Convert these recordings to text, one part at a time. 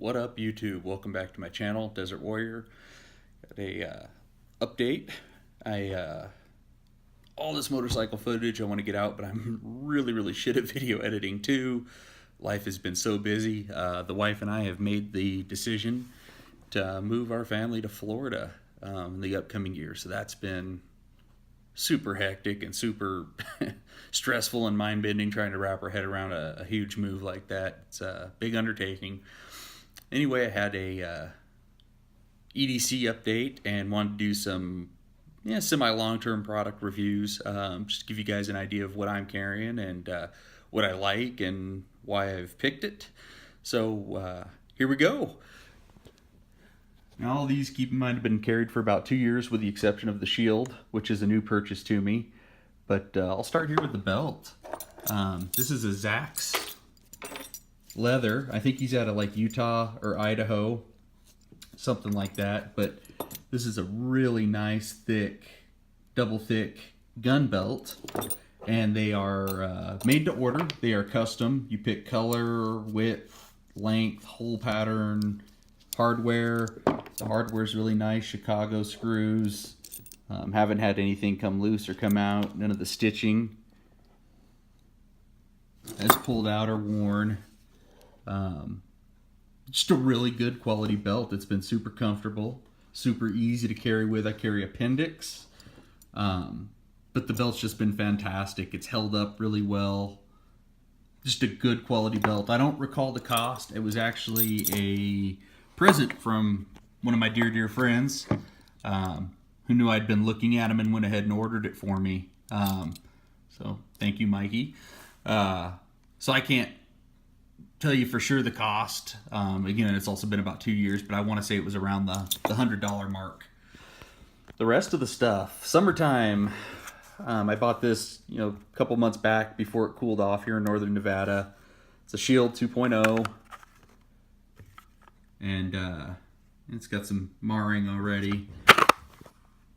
What up, YouTube? Welcome back to my channel, Desert Warrior. Got a update. All this motorcycle footage I want to get out, but I'm really shit at video editing too. Life has been so busy. The wife and I have made the decision to move our family to Florida in the upcoming year. So that's been super hectic and super stressful and mind-bending trying to wrap our head around a huge move like that. It's a big undertaking. Anyway, I had a EDC update and wanted to do some semi-long-term product reviews, just to give you guys an idea of what I'm carrying and what I like and why I've picked it. So here we go. Now all these, keep in mind, have been carried for about 2 years with the exception of the shield, which is a new purchase to me. But I'll start here with the belt. This is a Zax leather. I think he's out of like Utah or Idaho, something like that. But this is a really nice, thick, double thick gun belt. And they are made to order. They are custom. You pick color, width, length, hole pattern, hardware. The hardware is really nice. Chicago screws. Haven't had anything come loose or come out. None of the stitching has pulled out or worn. Just a really good quality belt. It's been super comfortable, super easy to carry with. I carry appendix, but the belt's just been fantastic. It's held up really well. Just a good quality belt. I don't recall the cost. It was actually a present from one of my dear friends, who knew I'd been looking at them and went ahead and ordered it for me. So thank you, Mikey. So I can't tell you for sure the cost. Again, it's also been about 2 years, but I want to say it was around the $100 mark. The rest of the stuff, summertime. I bought this, a couple months back before it cooled off here in northern Nevada. It's a Shield 2.0, and it's got some marring already.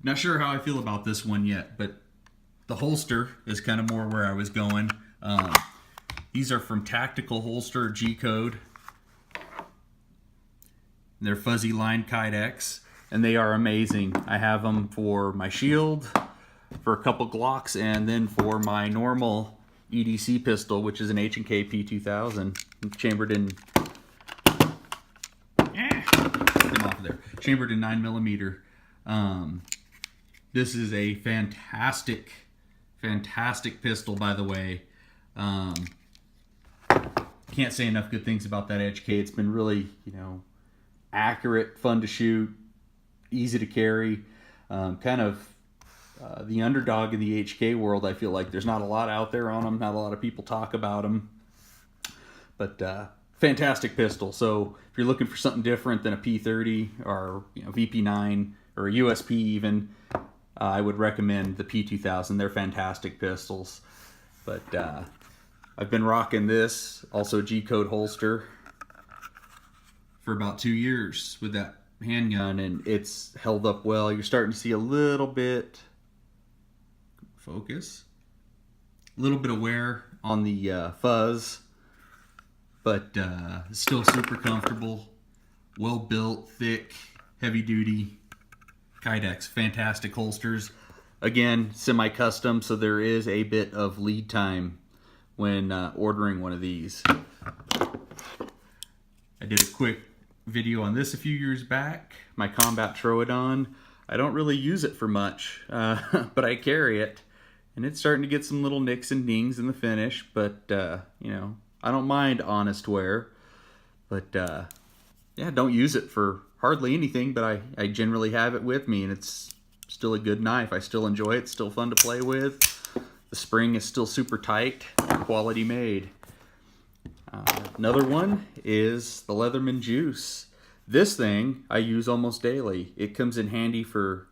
Not sure how I feel about this one yet, but the holster is kind of more where I was going. These are from Tactical Holster G-Code. They're fuzzy lined Kydex, and they are amazing. I have them for my shield, for a couple Glocks, and then for my normal EDC pistol, which is an H&K P2000, chambered in. Come off of there. Chambered in 9mm. This is a fantastic pistol, by the way. Can't say enough good things about that HK. It's been really, accurate, fun to shoot, easy to carry. Kind of the underdog in the HK world. I feel like there's not a lot out there on them. Not a lot of people talk about them. But fantastic pistol. So if you're looking for something different than a P30 or VP9 or a USP even, I would recommend the P2000. They're fantastic pistols. But I've been rocking this, also G-Code holster, for about 2 years with that handgun, and it's held up well. You're starting to see a little bit, a little bit of wear on the fuzz, but still super comfortable, well built, thick, heavy duty Kydex. Fantastic holsters. Again, semi-custom, so there is a bit of lead time when ordering one of these. I did a quick video on this a few years back, my Combat Troodon. I don't really use it for much, but I carry it, and it's starting to get some little nicks and dings in the finish, but I don't mind honest wear. But yeah, don't use it for hardly anything, but I generally have it with me, and it's still a good knife. I still enjoy it. It's still fun to play with. The spring is still super tight, quality made. Another one is the Leatherman Juice. This thing I use almost daily. It comes in handy for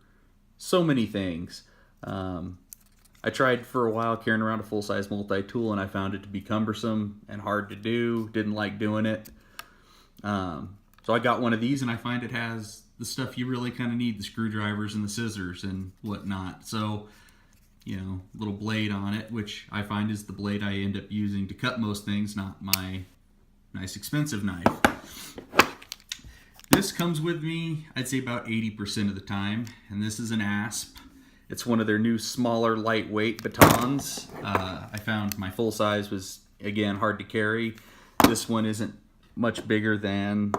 so many things. I tried for a while carrying around a full-size multi-tool, and I found it to be cumbersome and hard to do. Didn't like doing it. So I got one of these, and I find it has the stuff you really kind of need, the screwdrivers and the scissors and whatnot. So, little blade on it, which I find is the blade I end up using to cut most things, not my nice expensive knife. This comes with me, I'd say about 80% of the time, and this is an ASP. It's one of their new smaller, lightweight batons. I found my full size was, again, hard to carry. This one isn't much bigger than,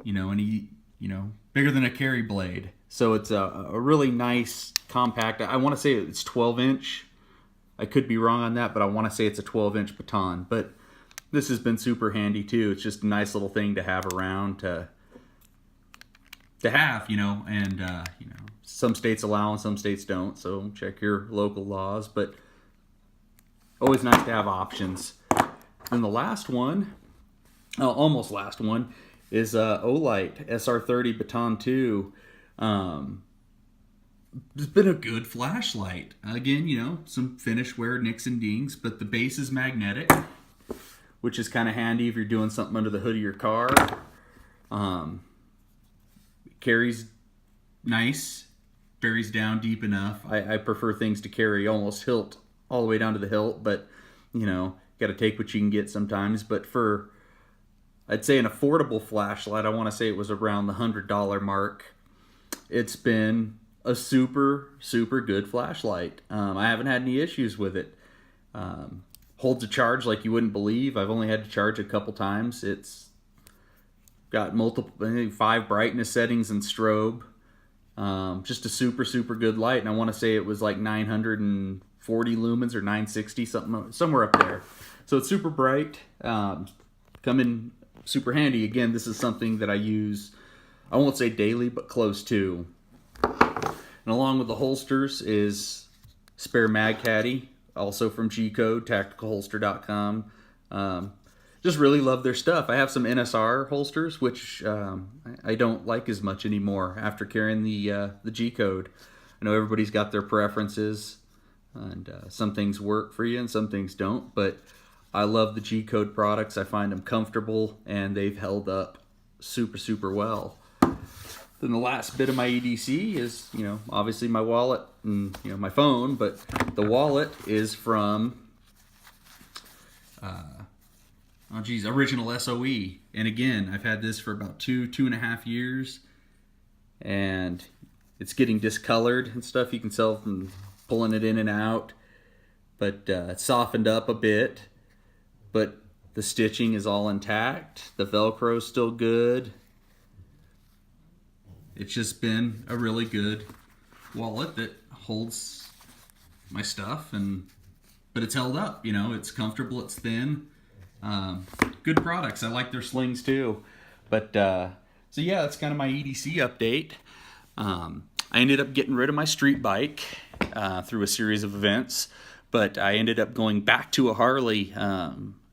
bigger than a carry blade. So it's a really nice, compact, I want to say it's 12-inch. I could be wrong on that, but I want to say it's a 12-inch baton. But this has been super handy too. It's just a nice little thing to have around to have, and some states allow and some states don't. So check your local laws, but always nice to have options. And the last one, almost last one, is Olight SR30 Baton 2. It's been a good flashlight. Again, some finish wear nicks and dings, but the base is magnetic, which is kind of handy if you're doing something under the hood of your car. Carries nice, buries down deep enough. I prefer things to carry almost hilt, all the way down to the hilt, but, got to take what you can get sometimes. But for, I'd say, an affordable flashlight, I want to say it was around the $100 mark. It's been a super, super good flashlight. I haven't had any issues with it. Holds a charge like you wouldn't believe. I've only had to charge a couple times. It's got multiple, I think 5 brightness settings and strobe. Just a super, super good light. And I want to say it was like 940 lumens or 960, somewhere up there. So it's super bright. Come in super handy. Again, this is something that I use, I won't say daily, but close to. And along with the holsters is spare mag caddy, also from G-Code, tacticalholster.com. Just really love their stuff. I have some NSR holsters, which I don't like as much anymore after carrying the G-Code. I know everybody's got their preferences, and some things work for you and some things don't, but I love the G-Code products. I find them comfortable, and they've held up super, super well. Then the last bit of my EDC is, obviously my wallet and, my phone, but the wallet is from, Original SOE. And again, I've had this for about 2.5 years, and it's getting discolored and stuff. You can tell from pulling it in and out, but it's softened up a bit, but the stitching is all intact. The Velcro's still good. It's just been a really good wallet that holds my stuff, but it's held up. It's comfortable, it's thin. Good products. I like their slings too. But so yeah, that's kind of my EDC update. I ended up getting rid of my street bike through a series of events, but I ended up going back to a Harley.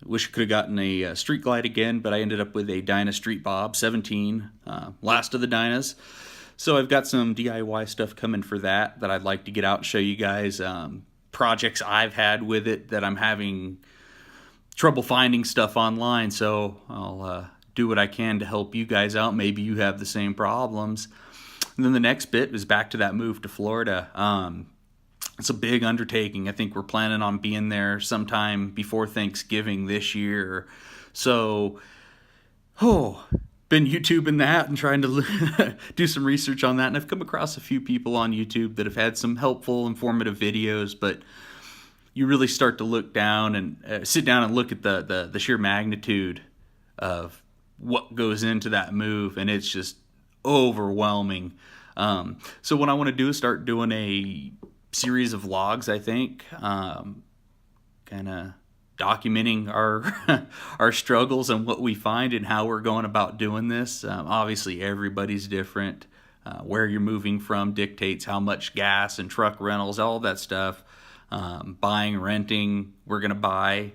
Wish I could have gotten a Street Glide again, but I ended up with a Dyna Street Bob 17, last of the Dynas. So I've got some DIY stuff coming for that I'd like to get out and show you guys. Projects I've had with it that I'm having trouble finding stuff online, so I'll do what I can to help you guys out. Maybe you have the same problems. And then the next bit is back to that move to Florida. It's a big undertaking. I think we're planning on being there sometime before Thanksgiving this year. So, been YouTubing that and trying to do some research on that. And I've come across a few people on YouTube that have had some helpful, informative videos, but you really start to look down and sit down and look at the sheer magnitude of what goes into that move, and it's just overwhelming. So what I want to do is start doing a series of vlogs, I think, kind of documenting our struggles and what we find and how we're going about doing this. Obviously, everybody's different. Where you're moving from dictates how much gas and truck rentals, all that stuff. Buying, renting, we're going to buy.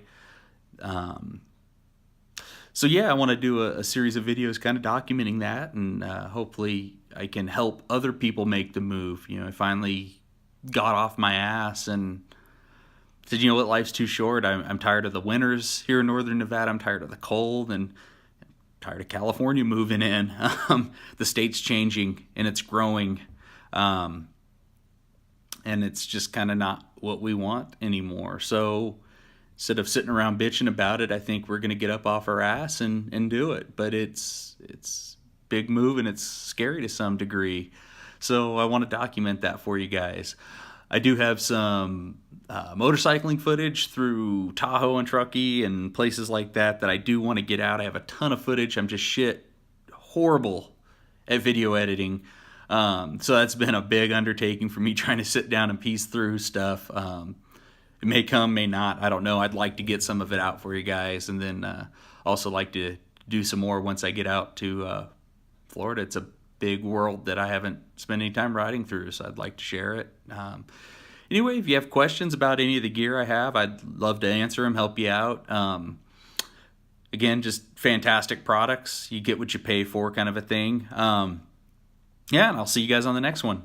So yeah, I want to do a series of videos kind of documenting that, and hopefully I can help other people make the move. I finally got off my ass and said, you know what, life's too short. I'm tired of the winters here in northern Nevada. I'm tired of the cold, and I'm tired of California moving in. The state's changing and it's growing, and it's just kind of not what we want anymore. So instead of sitting around bitching about it, I think we're going to get up off our ass and do it. But it's big move, and it's scary to some degree. So I want to document that for you guys. I do have some motorcycling footage through Tahoe and Truckee and places like that I do want to get out. I have a ton of footage. I'm just horrible at video editing. So that's been a big undertaking for me, trying to sit down and piece through stuff. It may come, may not. I don't know. I'd like to get some of it out for you guys, and then also like to do some more once I get out to Florida. It's a big world that I haven't spent any time riding through, so I'd like to share it. Anyway, if you have questions about any of the gear I have, I'd love to answer them, help you out. Again, just fantastic products. You get what you pay for, kind of a thing. Yeah, and I'll see you guys on the next one.